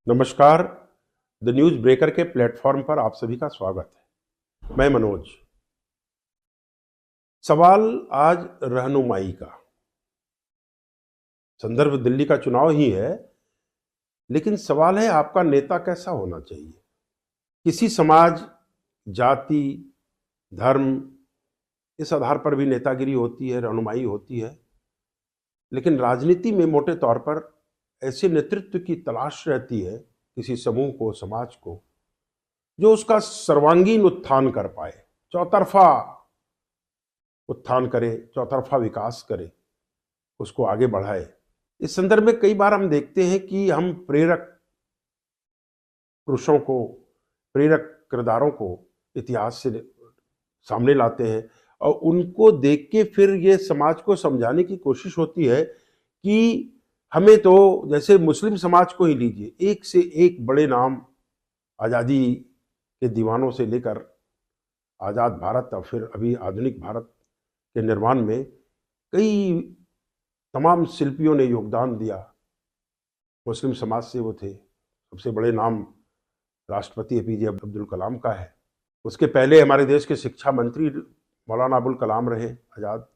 नमस्कार। The news breaker के platform पर आप सभी का स्वागत है। मैं मनोज। सवाल आज रहनुमाई का। संदर्भ दिल्ली का चुनाव ही है, लेकिन सवाल है आपका नेता कैसा होना चाहिए। किसी समाज, जाति, धर्म, इस आधार पर भी नेतागिरी होती है, रहनुमाई होती है। लेकिन राजनीति में मोटे तौर पर ऐसे नेतृत्व की तलाश रहती है किसी समूह को, समाज को, जो उसका सर्वांगीण उत्थान कर पाए, चौतरफा उत्थान करे, चौतरफा विकास करे, उसको आगे बढ़ाए। इस संदर्भ में कई बार हम देखते हैं कि हम प्रेरक पुरुषों को, प्रेरक किरदारों को इतिहास से सामने लाते हैं और उनको देख के फिर ये समाज को समझाने की कोशिश होती है कि हमें तो, जैसे मुस्लिम समाज को ही लीजिए, एक से एक बड़े नाम, आज़ादी के दीवानों से लेकर आज़ाद भारत और फिर अभी आधुनिक भारत के निर्माण में कई तमाम शिल्पियों ने योगदान दिया। मुस्लिम समाज से वो थे। सबसे बड़े नाम राष्ट्रपति एपीजे अब्दुल कलाम का है। उसके पहले हमारे देश के शिक्षा मंत्री मौलाना अबुल कलाम रहे आज़ाद।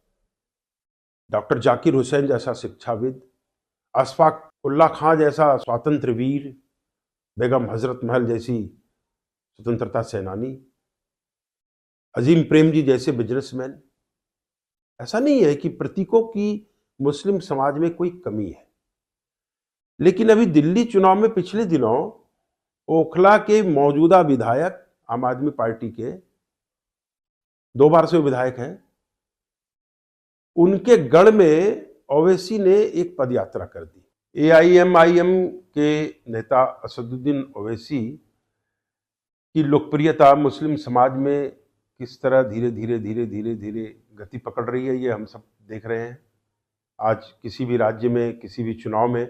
डॉक्टर जाकिर हुसैन जैसा शिक्षाविद, अशफाक उल्ला खां जैसा स्वातंत्र वीर, बेगम हजरत महल जैसी स्वतंत्रता सेनानी, अजीम प्रेम जी जैसे बिजनेसमैन। ऐसा नहीं है कि प्रतीकों की मुस्लिम समाज में कोई कमी है। लेकिन अभी दिल्ली चुनाव में पिछले दिनों ओखला के मौजूदा विधायक, आम आदमी पार्टी के 2 बार से विधायक हैं, उनके गढ़ में ओवैसी ने एक पदयात्रा कर दी। एआईएमआईएम के नेता असदुद्दीन ओवैसी की लोकप्रियता मुस्लिम समाज में किस तरह धीरे धीरे गति पकड़ रही है, ये हम सब देख रहे हैं। आज किसी भी राज्य में, किसी भी चुनाव में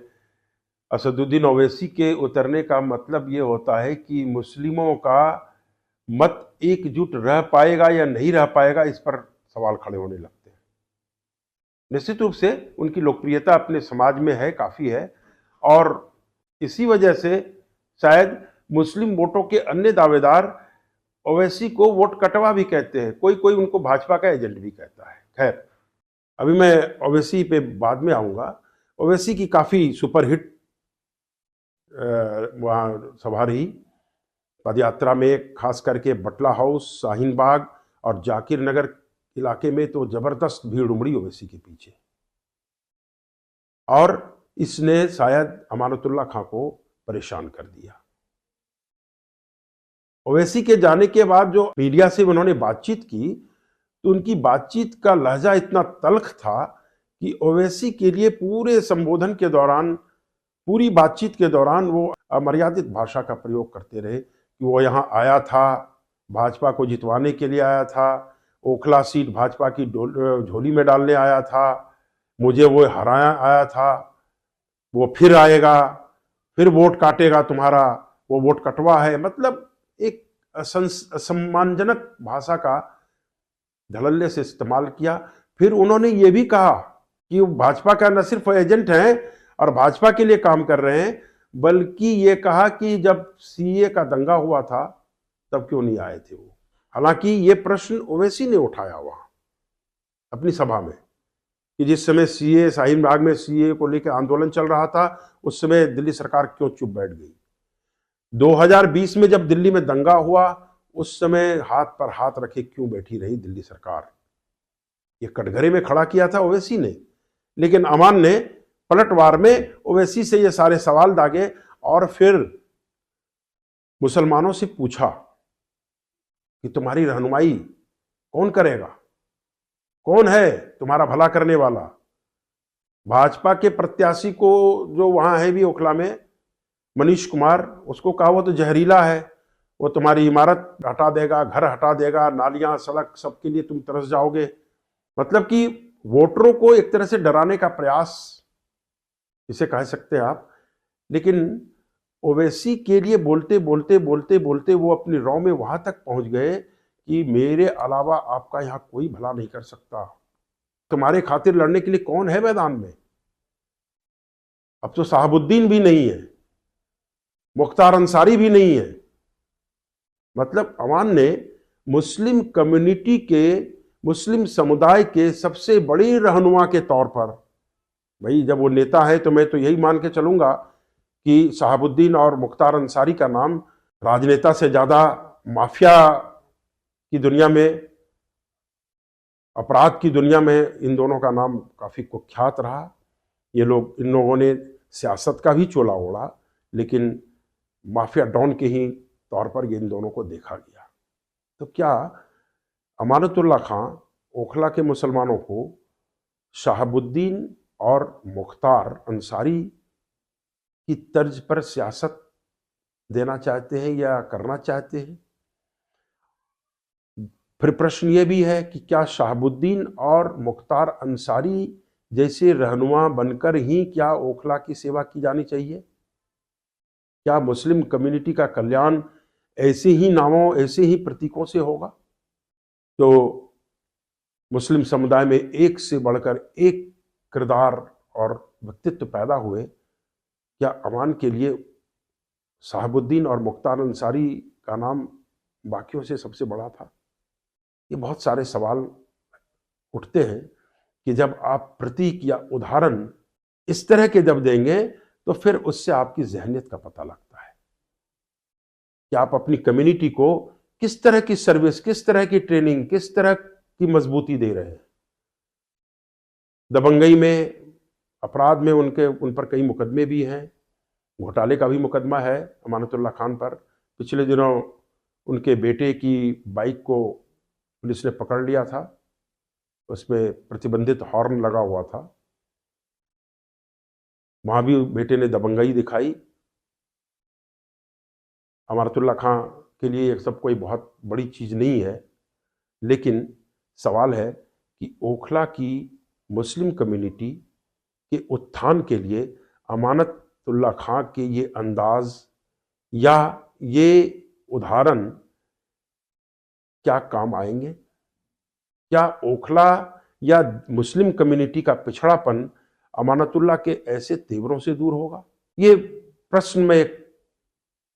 असदुद्दीन ओवैसी के उतरने का मतलब ये होता है कि मुस्लिमों का मत एकजुट रह पाएगा या नहीं रह पाएगा, इस पर सवाल खड़े होने लगते हैं। निश्चित रूप से उनकी लोकप्रियता अपने समाज में है, काफ़ी है, और इसी वजह से शायद मुस्लिम वोटों के अन्य दावेदार ओवैसी को वोट कटवा भी कहते हैं। कोई कोई उनको भाजपा का एजेंट भी कहता है। खैर, अभी मैं ओवैसी पे बाद में आऊँगा। ओवैसी की काफ़ी सुपरहिट वहाँ सभा रही। पदयात्रा में खास करके बटला हाउस, शाहीन बाग और जाकिर नगर इलाके में तो जबरदस्त भीड़ उमड़ी ओवैसी के पीछे, और इसने शायद अमानतुल्ला खां को परेशान कर दिया। ओवैसी के जाने के बाद जो मीडिया से उन्होंने बातचीत की, तो उनकी बातचीत का लहजा इतना तल्ख था कि ओवैसी के लिए पूरे संबोधन के दौरान, पूरी बातचीत के दौरान वो अमर्यादित भाषा का प्रयोग करते रहे कि वो यहाँ आया था, भाजपा को जितवाने के लिए आया था, ओखला सीट भाजपा की झोली में डालने आया था, मुझे वो हराया आया था, वो फिर आएगा, फिर वोट काटेगा तुम्हारा, वो वोट कटवा है। मतलब एक असम्मानजनक भाषा का धड़ल्ले से इस्तेमाल किया। फिर उन्होंने ये भी कहा कि वो भाजपा का न सिर्फ एजेंट हैं और भाजपा के लिए काम कर रहे हैं, बल्कि ये कहा कि जब सीए का दंगा हुआ था तब क्यों नहीं आए थे वो। हालांकि ये प्रश्न ओवैसी ने उठाया वहां अपनी सभा में कि जिस समय सीए, शाहीन बाग में सीए को लेकर आंदोलन चल रहा था, उस समय दिल्ली सरकार क्यों चुप बैठ गई। 2020 में जब दिल्ली में दंगा हुआ, उस समय हाथ पर हाथ रखे क्यों बैठी रही दिल्ली सरकार। ये कटघरे में खड़ा किया था ओवैसी ने। लेकिन अमान ने पलटवार में ओवैसी से ये सारे सवाल दागे और फिर मुसलमानों से पूछा कि तुम्हारी रहनुमाई कौन करेगा, कौन है तुम्हारा भला करने वाला। भाजपा के प्रत्याशी को जो वहां है भी ओखला में, मनीष कुमार, उसको कहा वो तो जहरीला है, वो तुम्हारी इमारत हटा देगा, घर हटा देगा, नालियां, सड़क, सबके लिए तुम तरस जाओगे। मतलब कि वोटरों को एक तरह से डराने का प्रयास इसे कह सकते हैं आप। लेकिन ओवैसी के लिए बोलते बोलते वो अपनी रौ में वहां तक पहुंच गए कि मेरे अलावा आपका यहां कोई भला नहीं कर सकता, तुम्हारे खातिर लड़ने के लिए कौन है मैदान में। अब तो साहबुद्दीन भी नहीं है। मुख्तार अंसारी भी नहीं है। मतलब अवान ने मुस्लिम कम्युनिटी के, मुस्लिम समुदाय के सबसे बड़ी रहनुमा के तौर पर, भाई जब वो नेता है तो मैं तो यही मान के चलूंगा कि शहाबुद्दीन और मुख्तार अंसारी का नाम राजनेता से ज्यादा माफिया की दुनिया में, अपराध की दुनिया में इन दोनों का नाम काफी कुख्यात रहा। ये लोग, इन लोगों ने सियासत का भी चोला ओढ़ा, लेकिन माफिया डॉन के ही तौर पर इन दोनों को देखा गया। तो क्या अमानतुल्लाह खां ओखला के मुसलमानों को शहाबुद्दीन और मुख्तार अंसारी की तर्ज पर सियासत देना चाहते हैं या करना चाहते हैं? फिर प्रश्न ये भी है कि क्या शहाबुद्दीन और मुख्तार अंसारी जैसे रहनुमा बनकर ही क्या ओखला की सेवा की जानी चाहिए? क्या मुस्लिम कम्युनिटी का कल्याण ऐसे ही नामों, ऐसे ही प्रतीकों से होगा? तो मुस्लिम समुदाय में एक से बढ़कर एक किरदार और व्यक्तित्व पैदा हुए। क्या अमान के लिए शहाबुद्दीन और मुख्तार अंसारी का नाम बाकियों से सबसे बड़ा था? ये बहुत सारे सवाल उठते हैं कि जब आप प्रतीक या उदाहरण इस तरह के जब देंगे तो फिर उससे आपकी ज़हनियत का पता लगता है कि आप अपनी कम्युनिटी को किस तरह की सर्विस, किस तरह की ट्रेनिंग, किस तरह की मजबूती दे रहे हैं। दबंगई में, अपराध में उन पर कई मुकदमे भी हैं, घोटाले का भी मुकदमा है अमानतुल्लाह खान पर। पिछले दिनों उनके बेटे की बाइक को पुलिस ने पकड़ लिया था, उसमें प्रतिबंधित हॉर्न लगा हुआ था। वहां भी बेटे ने दबंगई दिखाई। अमानतुल्लाह खां के लिए ये सब कोई बहुत बड़ी चीज नहीं है, लेकिन सवाल है कि ओखला की मुस्लिम कम्युनिटी के उत्थान के लिए अमानतुल्लाह खां के ये अंदाज या ये उदाहरण क्या काम आएंगे? क्या ओखला या मुस्लिम कम्युनिटी का पिछड़ापन अमानतुल्लाह के ऐसे तेवरों से दूर होगा? ये प्रश्न मैं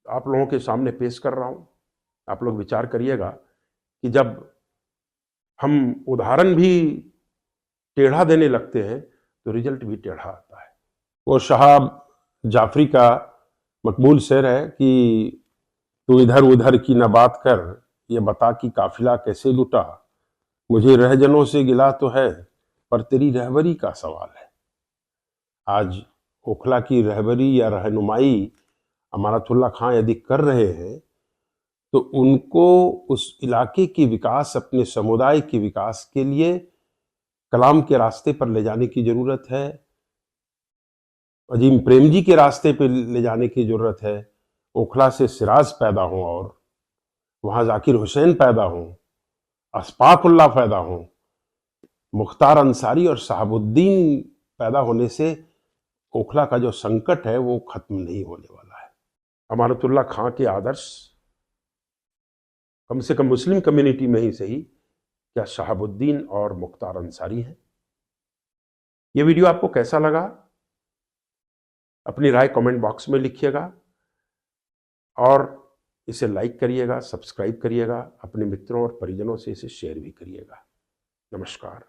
आप लोगों के सामने पेश कर रहा हूं। आप लोग विचार करिएगा कि जब हम उदाहरण भी टेढ़ा देने लगते हैं तो रिजल्ट भी टेढ़ा आता है। वो शाह जाफरी का मकबूल शेर है कि तू इधर उधर की न बात कर, ये बता कि काफिला कैसे लुटा। मुझे रहजनों से गिला तो है, पर तेरी रहबरी का सवाल है। आज ओखला की रहबरी या रहनुमाई अमानतुल्लाह खां यदि कर रहे हैं तो उनको उस इलाके के विकास, अपने समुदाय के विकास के लिए कलाम के रास्ते पर ले जाने की जरूरत है, अजीम प्रेम जी के रास्ते पर ले जाने की जरूरत है। ओखला से सिराज पैदा हो और वहां जाकिर हुसैन पैदा हो, अस्फाकुल्लाह पैदा हो, मुख्तार अंसारी और शहाबुद्दीन पैदा होने से ओखला का जो संकट है वो खत्म नहीं होने वाला है। अमानतुल्लाह खां के आदर्श कम से कम मुस्लिम कम्युनिटी में ही सही, क्या शहाबुद्दीन और मुख्तार अंसारी हैं? ये वीडियो आपको कैसा लगा? अपनी राय कमेंट बॉक्स में लिखिएगा और इसे लाइक करिएगा, सब्सक्राइब करिएगा, अपने मित्रों और परिजनों से इसे शेयर भी करिएगा। नमस्कार।